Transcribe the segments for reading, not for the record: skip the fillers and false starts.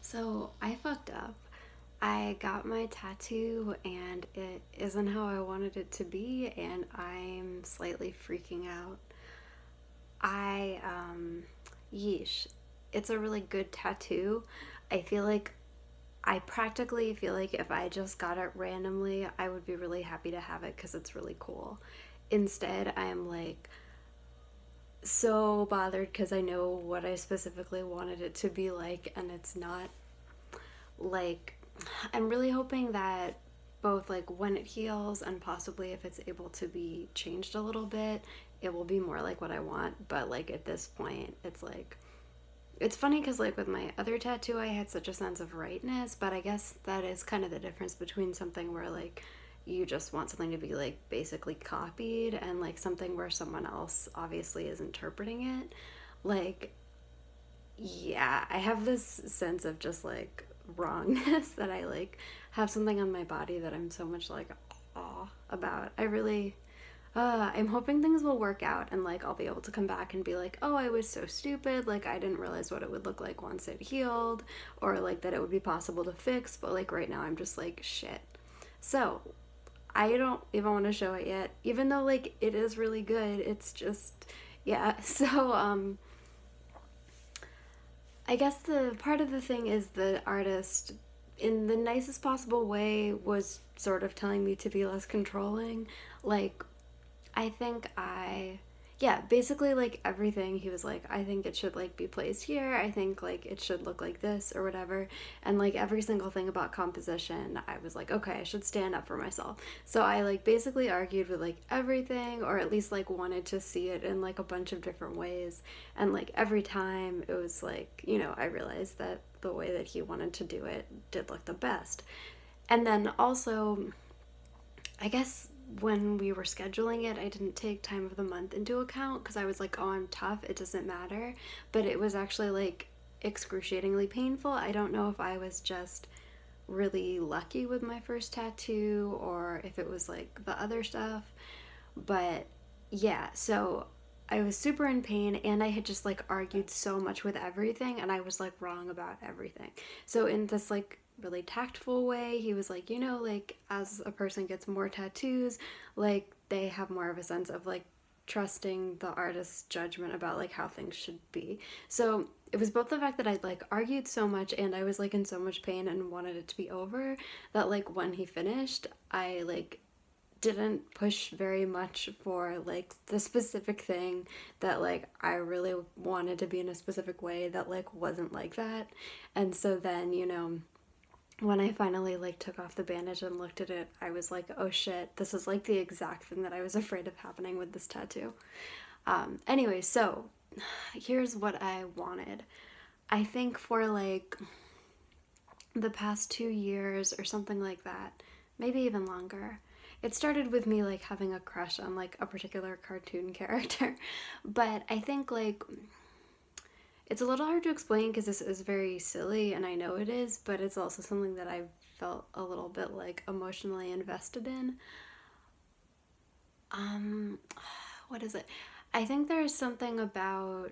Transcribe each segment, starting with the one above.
So I fucked up. I got my tattoo and it isn't how I wanted it to be, and I'm slightly freaking out. I, yeesh. It's a really good tattoo. I feel like I practically feel like if I just got it randomly, I would be really happy to have it because it's really cool. Instead, I am like so bothered because I know what I specifically wanted it to be like, and it's not. Like, I'm really hoping that both like when it heals and possibly if it's able to be changed a little bit, it will be more like what I want. But like at this point, it's like it's funny because like with my other tattoo, I had such a sense of rightness, but I guess that is kind of the difference between something where like you just want something to be like basically copied and like something where someone else obviously is interpreting it. Like, yeah, I have this sense of just like wrongness that I like have something on my body that I'm so much like awe about. I'm hoping things will work out and like I'll be able to come back and be like, oh, I was so stupid. Like, I didn't realize what it would look like once it healed, or like that it would be possible to fix. But like right now, I'm just like, shit. So, I don't even want to show it yet, even though like it is really good. It's just, yeah. I guess the part of the thing is the artist, in the nicest possible way, was sort of telling me to be less controlling. Like, I think I yeah, basically like everything he was like, I think it should like be placed here. I think like it should look like this or whatever. And like every single thing about composition, I was like, okay, I should stand up for myself. So I like basically argued with like everything, or at least like wanted to see it in like a bunch of different ways. And like every time it was like, I realized that the way that he wanted to do it did look the best. And then also, I guess when we were scheduling it, I didn't take time of the month into account because I was like, oh, I'm tough, it doesn't matter. But it was actually like excruciatingly painful. I don't know if I was just really lucky with my first tattoo or if it was like the other stuff. But yeah, so I was super in pain and I had just like argued so much with everything and I was like wrong about everything. So in this like really tactful way, he was like, like as a person gets more tattoos, like they have more of a sense of like trusting the artist's judgment about like how things should be. So it was both the fact that I'd like argued so much and I was like in so much pain and wanted it to be over that like when he finished, I like didn't push very much for like the specific thing that like I really wanted to be in a specific way that like wasn't like that. And so then, when I finally like took off the bandage and looked at it, I was like, oh shit, this is like the exact thing that I was afraid of happening with this tattoo. Anyway, so here's what I wanted. I think for like the past 2 years or something like that, maybe even longer. It started with me like having a crush on like a particular cartoon character, but I think like it's a little hard to explain because this is very silly and I know it is, but it's also something that I felt a little bit like emotionally invested in. Um, what is it? I think there's something about,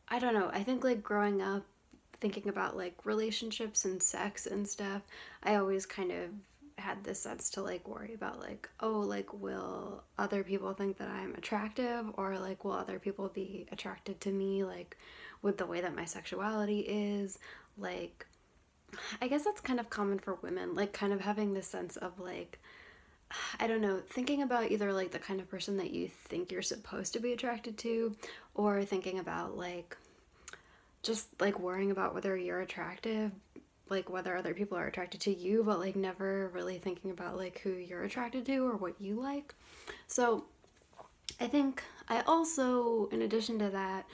I don't know, I think like growing up thinking about like relationships and sex and stuff, I always kind of had this sense to like worry about like, oh, like will other people think that I'm attractive, or like will other people be attracted to me like with the way that my sexuality is. Like, I guess that's kind of common for women, like kind of having this sense of like, I don't know, thinking about either like the kind of person that you think you're supposed to be attracted to, or thinking about like just like worrying about whether you're attractive, like whether other people are attracted to you, but like never really thinking about like who you're attracted to or what you like. So I think I also, in addition to that,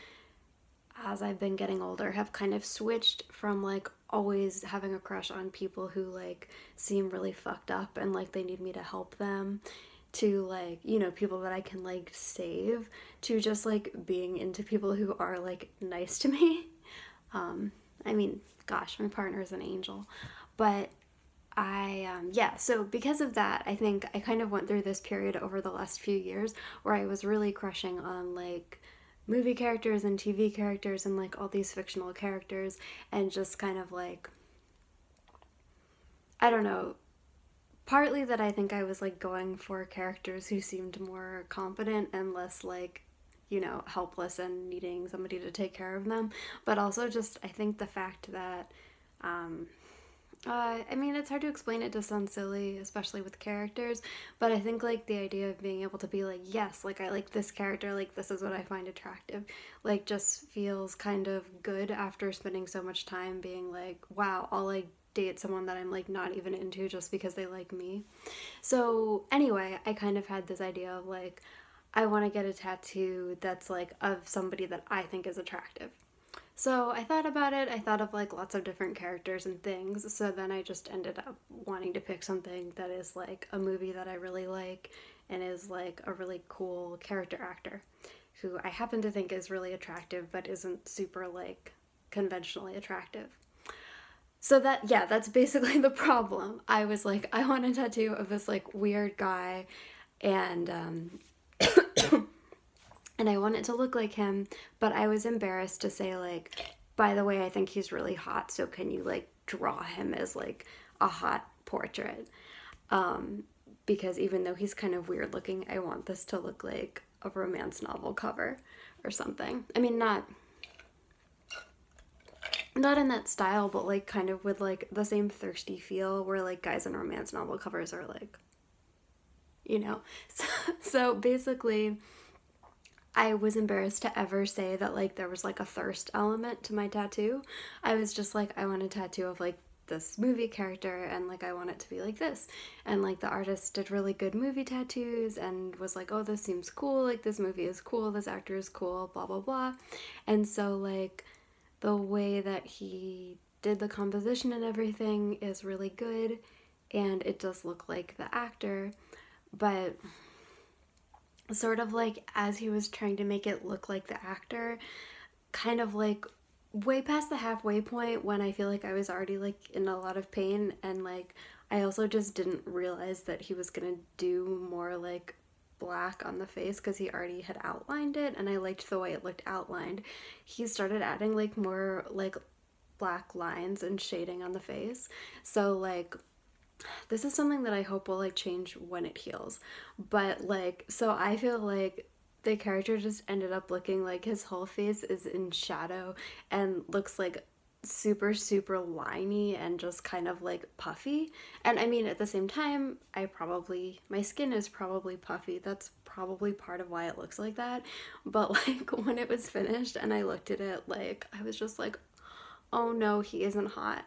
as I've been getting older, have kind of switched from like always having a crush on people who like seem really fucked up and like they need me to help them, to like, people that I can like save, to just like being into people who are like nice to me. I mean, gosh, my partner is an angel. But yeah, so because of that, I think I kind of went through this period over the last few years where I was really crushing on like movie characters and TV characters and like all these fictional characters, and just kind of like, I don't know, partly that I think I was like going for characters who seemed more competent and less like, you know, helpless and needing somebody to take care of them, but also just I think the fact that I mean, it's hard to explain. It does sound silly, especially with characters, but I think like the idea of being able to be like, yes, like I like this character, like this is what I find attractive, like just feels kind of good after spending so much time being like, wow, I'll like date someone that I'm like not even into just because they like me. So, anyway, I kind of had this idea of like, I want to get a tattoo that's like of somebody that I think is attractive. So I thought about it. I thought of like lots of different characters and things. So then I just ended up wanting to pick something that is like a movie that I really like and is like a really cool character actor who I happen to think is really attractive but isn't super like conventionally attractive. So that, yeah, that's basically the problem. I was like, I want a tattoo of this like weird guy, and and I want it to look like him, but I was embarrassed to say like, by the way, I think he's really hot, so can you like draw him as like a hot portrait? Because even though he's kind of weird looking, I want this to look like a romance novel cover or something. I mean, not in that style, but like kind of with like the same thirsty feel where like guys in romance novel covers are like, you know. So basically I was embarrassed to ever say that like there was like a thirst element to my tattoo. I was just like, I want a tattoo of like this movie character, and like I want it to be like this. And like the artist did really good movie tattoos and was like, oh, this seems cool, like this movie is cool, this actor is cool, blah blah blah. And so like the way that he did the composition and everything is really good, and it does look like the actor, but sort of like as he was trying to make it look like the actor, kind of like way past the halfway point when I feel like I was already like in a lot of pain, and like I also just didn't realize that he was gonna do more like black on the face because he already had outlined it and I liked the way it looked outlined. He started adding like more like black lines and shading on the face. So like this is something that I hope will like change when it heals. But like, so I feel like the character just ended up looking like his whole face is in shadow and looks like super super liney and just kind of like puffy. And I mean, at the same time, my skin is probably puffy. That's probably part of why it looks like that. But like when it was finished and I looked at it, like I was just like, oh no, he isn't hot.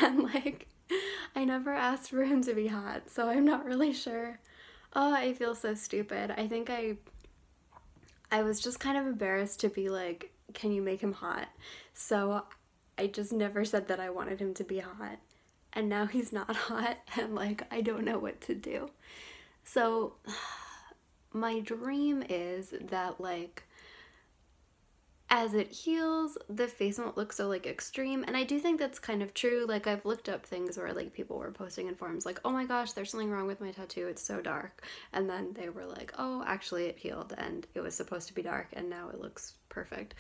And like I never asked for him to be hot, so I'm not really sure. Oh, I feel so stupid. I think I was just kind of embarrassed to be like, can you make him hot? So I just never said that I wanted him to be hot. And now he's not hot, and like I don't know what to do. So my dream is that like as it heals, the face won't look so like extreme. And I do think that's kind of true. Like I've looked up things where like people were posting in forums like, oh my gosh, there's something wrong with my tattoo, it's so dark. And then they were like, oh, actually it healed and it was supposed to be dark and now it looks perfect.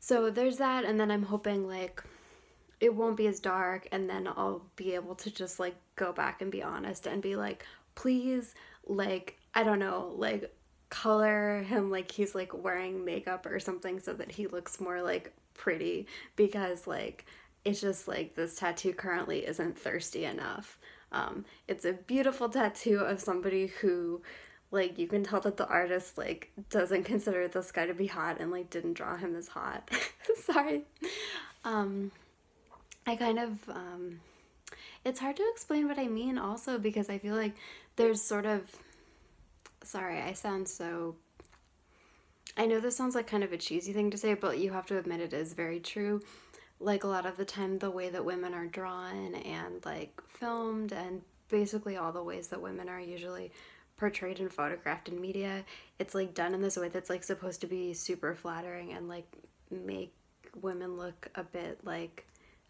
So there's that. And then I'm hoping like it won't be as dark, and then I'll be able to just like go back and be honest and be like, please, like, I don't know, like color him like he's like wearing makeup or something so that he looks more like pretty, because like it's just like this tattoo currently isn't thirsty enough. It's a beautiful tattoo of somebody who like you can tell that the artist like doesn't consider this guy to be hot and like didn't draw him as hot. Sorry. um I kind of it's hard to explain what I mean also, because I feel like there's sort of, sorry, I sound so, I know this sounds like kind of a cheesy thing to say, but you have to admit it is very true. Like a lot of the time the way that women are drawn and like filmed, and basically all the ways that women are usually portrayed and photographed in media, it's like done in this way that's like supposed to be super flattering and like make women look a bit like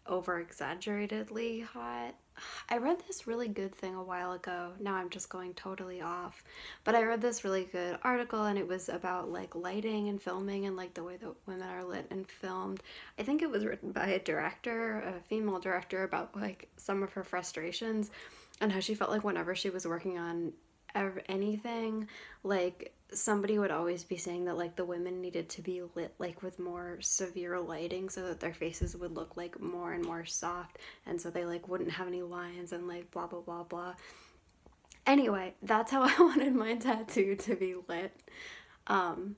over exaggeratedly hot. I read this really good thing a while ago. Now I'm just going totally off. But I read this really good article and it was about like lighting and filming and like the way that women are lit and filmed. I think it was written by a director, a female director, about like some of her frustrations and how she felt like whenever she was working on anything, like somebody would always be saying that like the women needed to be lit like with more severe lighting so that their faces would look like more and more soft, and so they like wouldn't have any lines and like blah blah blah blah. Anyway, that's how I wanted my tattoo to be lit. um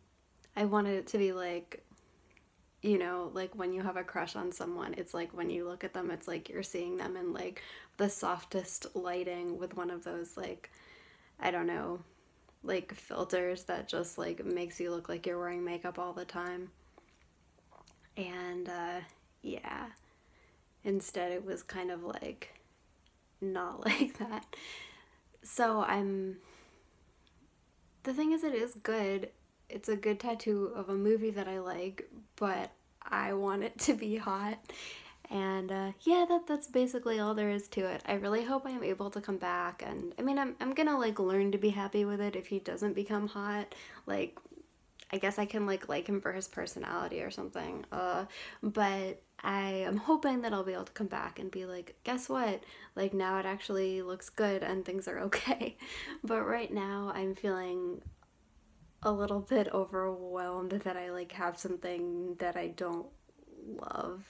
I wanted it to be like, you know, like when you have a crush on someone, it's like when you look at them, it's like you're seeing them in like the softest lighting with one of those like, I don't know, like filters that just like makes you look like you're wearing makeup all the time. And yeah, instead it was kind of like not like that. So I'm, the thing is, it is good. It's a good tattoo of a movie that I like, but I want it to be hot. And yeah, that's basically all there is to it. I really hope I am able to come back, and I mean, I'm gonna like learn to be happy with it if he doesn't become hot. Like, I guess I can like him for his personality or something. But I am hoping that I'll be able to come back and be like, guess what? Like now it actually looks good and things are okay. But right now I'm feeling a little bit overwhelmed that I like have something that I don't love